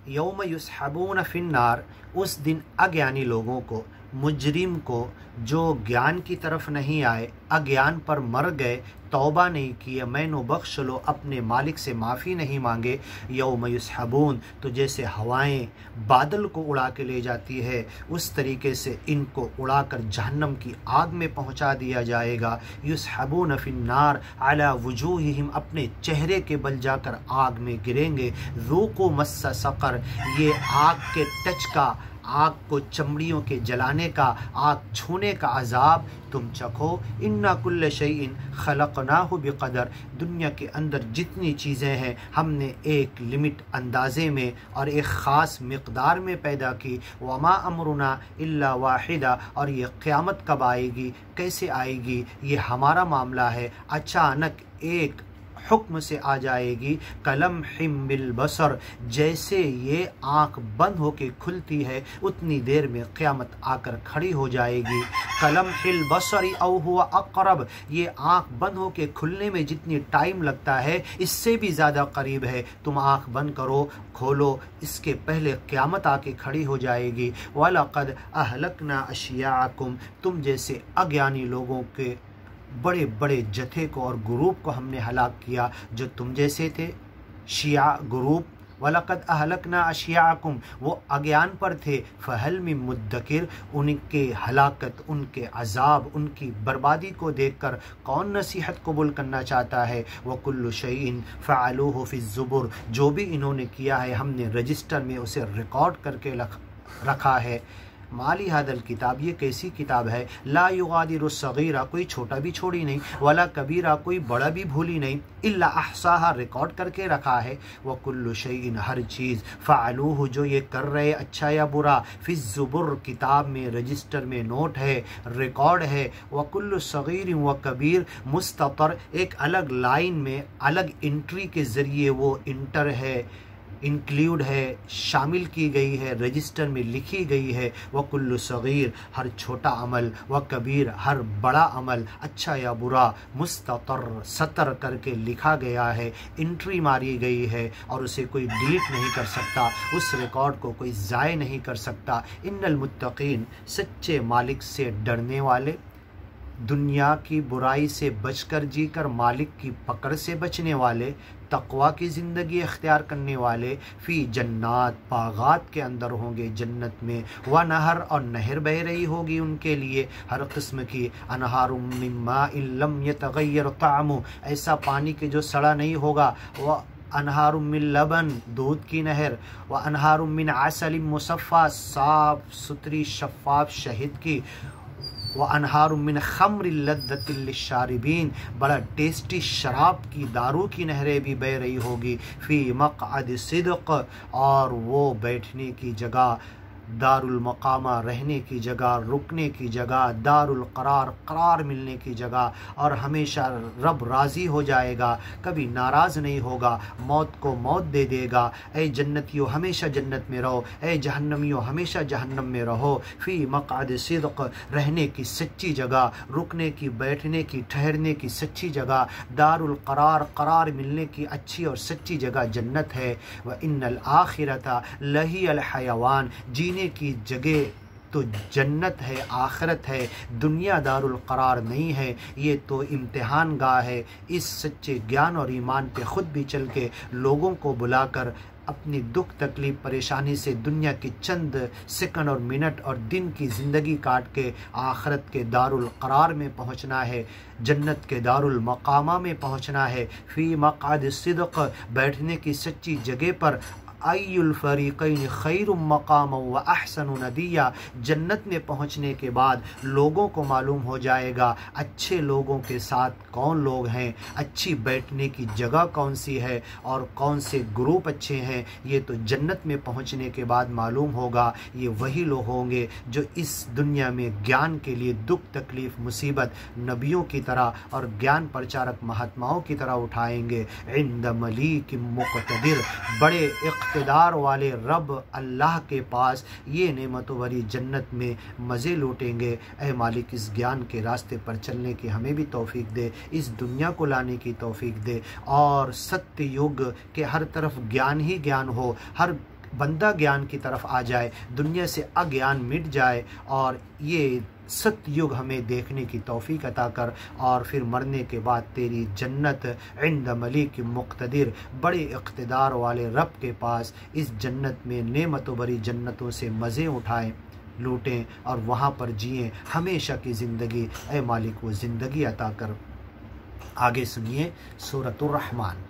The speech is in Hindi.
यौम युस्हबून फिन्नार, उस दिन अज्ञानी लोगों को, मुजरिम को, जो ज्ञान की तरफ नहीं आए, अज्ञान पर मर गए, तौबा नहीं किए, मैनो बख्श लो, अपने मालिक से माफ़ी नहीं मांगे, यौम युस्हबून, तो जैसे हवाएं बादल को उड़ा के ले जाती है उस तरीके से इनको उड़ाकर जहन्नम की आग में पहुंचा दिया जाएगा। युस्हबून फिन्नार अला वजूहिहिम, अपने चेहरे के बल जाकर आग में गिरेंगे। ज़ूक़ू मस्सा सक़र, ये आग के टच का, आग को चमड़ियों के जलाने का, आग छूने का अजाब तुम चखो। इन्ना कुल्ल शैइन खलक़नाहु बिक़दर, दुनिया के अंदर जितनी चीज़ें हैं हमने एक लिमिट अंदाज़े में और एक ख़ास मिक़दार में पैदा की। वमा अमरुना इल्ला वाहिदा, और ये क़यामत कब आएगी, कैसे आएगी, ये हमारा मामला है, अचानक एक हुक्म से आ जाएगी। कलम हिम्बिल बसर, जैसे ये आँख बंद होके खुलती है उतनी देर में क़यामत आकर खड़ी हो जाएगी। कलम हिल बसरी औ हुआ अक़रब, ये आँख बंद होके खुलने में जितनी टाइम लगता है इससे भी ज़्यादा करीब है। तुम आँख बंद करो, खोलो, इसके पहले क़यामत आके खड़ी हो जाएगी। वलक़द अहलकना अशियाकुम, तुम जैसे अज्ञानी लोगों के बड़े बड़े जथे को और ग्रुप को हमने हलाक किया जो तुम जैसे थे। शिया ग्रुप, वलक़द अहलकना अशियाकुम, वो अज्ञान पर थे। फ़हल मिन मुद्दकिर, उनके हलाकत, उनके अजाब, उनकी बर्बादी को देखकर कौन नसीहत कबूल करना चाहता है। व कुल्लु शैइन फ़अलूहु फ़िज़्ज़ुबुर, जो भी इन्होंने किया है हमने रजिस्टर में उसे रिकॉर्ड करके रखा है। माली हादल किताब, ये कैसी किताब है। ला युगादिरु सगीरा, कोई छोटा भी छोड़ी नहीं, वला कबीरा, कोई बड़ा भी भूली नहीं, इल्ला अहसाहा, रिकॉर्ड करके रखा है। व कुल्लु शैइन, हर चीज़, फ़अलूहु, जो ये कर रहे अच्छा या बुरा, फ़िज़्ज़ुबुर, किताब में, रजिस्टर में नोट है, रिकॉर्ड है। व कुल्लु सगीर व कबीर मुस्ततर, एक अलग लाइन में अलग एंट्री के ज़रिए वो इंटर है, इंक्लूड है, शामिल की गई है, रजिस्टर में लिखी गई है। व कुल्लु सगीर, हर छोटा अमल, व कबीर, हर बड़ा अमल, अच्छा या बुरा, मुस्ततर, सतर करके लिखा गया है, एंट्री मारी गई है और उसे कोई डिलीट नहीं कर सकता, उस रिकॉर्ड को कोई ज़ाय नहीं कर सकता। इन्नल मुत्तकीन, सच्चे मालिक से डरने वाले, दुनिया की बुराई से बचकर जीकर मालिक की पकड़ से बचने वाले, तक़वा की ज़िंदगी इख्तियार करने वाले, फ़ी जन्नात, बागात के अंदर होंगे, जन्नत में। व नहर, और नहर बह रही होगी उनके लिए हर किस्म की। अनहारुम मिन माइन लम यतगय्यर ताअमु, ऐसा पानी के जो सड़ा नहीं होगा। व अनहारुम मिन लबन, दूध की नहर। व अनहारुम मिन असलिम मुसफ़ा, साफ़ सुथरी शफ़ाफ़ शहद की। व अनहारुम मिन खम्र लद्दतिल लिश्शारिबीन, बड़ा टेस्टी शराब की, दारू की नहरें भी बह रही होगी। फ़ी मक़अद सिद्क़, और वो बैठने की जगह, दारुल मकामा, रहने की जगह, रुकने की जगह, दारुल करार, करार मिलने की जगह, और हमेशा रब राज़ी हो जाएगा, कभी नाराज़ नहीं होगा, मौत को मौत दे देगा। ए जन्नतियों हमेशा जन्नत में रहो, ए जहन्नमियों हमेशा जहन्नम में रहो। फ़ी मक़अद सिद्क़, रहने की सच्ची जगह, रुकने की, बैठने की, ठहरने की सच्ची जगह, दारुल करार, करार मिलने की अच्छी और सच्ची जगह जन्नत है। व इन्नल आखिरता लहियल हयवान, जीने की जगह तो जन्नत है, आखिरत है, दुनिया दारुल करार नहीं है, ये तो इम्तिहान गाह है। इस सच्चे ज्ञान और ईमान पे ख़ुद भी चल के लोगों को बुलाकर अपनी दुख तकलीफ़ परेशानी से दुनिया की चंद सेकंड और मिनट और दिन की ज़िंदगी काट के आखिरत के दारुल करार में पहुँचना है, जन्नत के दारुल मकामा में पहुँचना है। फ़ी मक़अद सिद्क़, बैठने की सच्ची जगह पर। अय्युल फ़रीक़ैन खैरुम मक़ामन व अहसनु नदिया, जन्नत में पहुँचने के बाद लोगों को मालूम हो जाएगा अच्छे लोगों के साथ कौन लोग हैं, अच्छी बैठने की जगह कौन सी है और कौन से ग्रुप अच्छे हैं। ये तो जन्नत में पहुँचने के बाद मालूम होगा। ये वही लोग होंगे जो इस दुनिया में ज्ञान के लिए दुख तकलीफ़ मुसीबत नबियों की तरह और ज्ञान प्रचारक महात्माओं की तरह उठाएंगे। इंद मलीक मुक़तदिर, बड़े इक़्तिदार वाले रब अल्लाह के पास ये नेमतों भरी जन्नत में मज़े लूटेंगे। ऐ मालिक, इस ज्ञान के रास्ते पर चलने की हमें भी तौफ़ीक दे, इस दुनिया को लाने की तौफ़ीक दे, और सत्य युग के हर तरफ ज्ञान ही ज्ञान हो, हर बंदा ज्ञान की तरफ आ जाए, दुनिया से अज्ञान मिट जाए और ये सतयुग हमें देखने की तौफीक अता कर। और फिर मरने के बाद तेरी जन्नत इंद मलिक मुक़्तदिर, बड़े इक़्तिदार वाले रब के पास इस जन्नत में नेमतों भरी जन्नतों से मज़े उठाएं, लूटें और वहाँ पर जिएं हमेशा की ज़िंदगी। ए मालिक वो ज़िंदगी अता कर। आगे सुनिए सूरतुर रहमान।